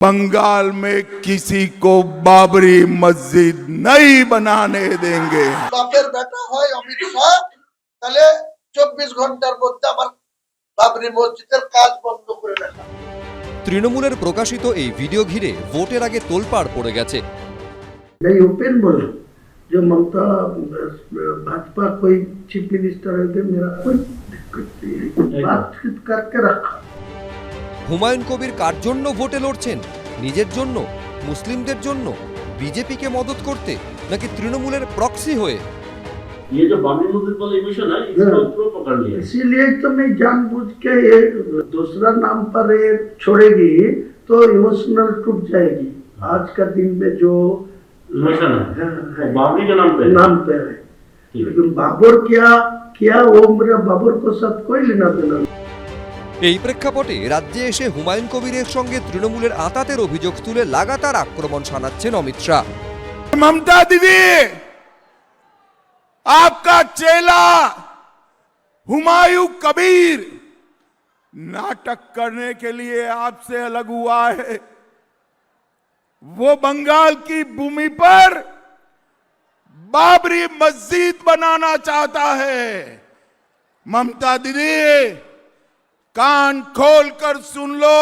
बंगाल में किसी को बाबरी मस्जिद नहीं बनाने देंगे। বাপের বেটা হয় অমিত শাহ, তাহলে 24 ঘন্টার মধ্যে আমার বাবরি মসজিদের কাজ বন্ধ করে রাখা। তৃণমূলের প্রকাশিত এই ভিডিও ঘিরে ভোটের আগে তোলপাড় পড়ে গেছে। नहीं ओपन बोला जो ममता भाजपा कोई चीफ मिनिस्टर है मेरा कोई दिक्कत नहीं है, बातचीत करके रखा। হুমায়ুন কবির কার জন্য ভোটে লড়ছেন? নিজের জন্য, মুসলিমদের জন্য, বিজেপিকে মদত করতে, নাকি তৃণমূলের প্রক্সি হয়ে? ये जो बाबरी मस्जिद वाला इमोशन है इसको प्रोपोगेंडा है। इसीलिए तो मैं जानबूझ के ये दूसरा नाम पर ये छोड़ेगी तो इमोशनल टूट जाएगी। आज का दिन में जो इमोशन है बाबरी के नाम पे है, लेकिन बाबर क्या वो मेरा बाबर को साथ कोई लेना देना। এই প্রেক্ষাপটে রাজ্যে এসে হুমায়ুন কবিরের সঙ্গে তৃণমূলের আঁতাতের অভিযোগ তুলে লাগাতার আক্রমণ শানাচ্ছেন অমিত শাহ। ममता दीदी, आपका चेला हुमायूं कबीर नाटक करने के लिए आपसे अलग हुआ है। वो बंगाल की भूमि पर बाबरी मस्जिद बनाना चाहता है। ममता दीदी, कान खोलकर सुन लो,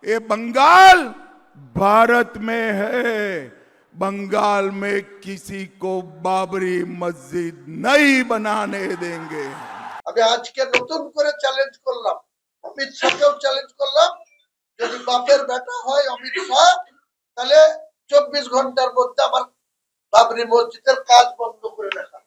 ये बंगाल भारत में है। बंगाल में किसी को बाबरी मस्जिद नहीं बनाने देंगे। আমি আজকে নতুন করে চ্যালেঞ্জ করলাম, অমিত শাহকেও চ্যালেঞ্জ করলাম, যদি বাপের বেটা হয় অমিত শাহ, তাহলে 24 ঘন্টার মধ্যে আমার বাবরি মসজিদের কাজ বন্ধ করে রাখা।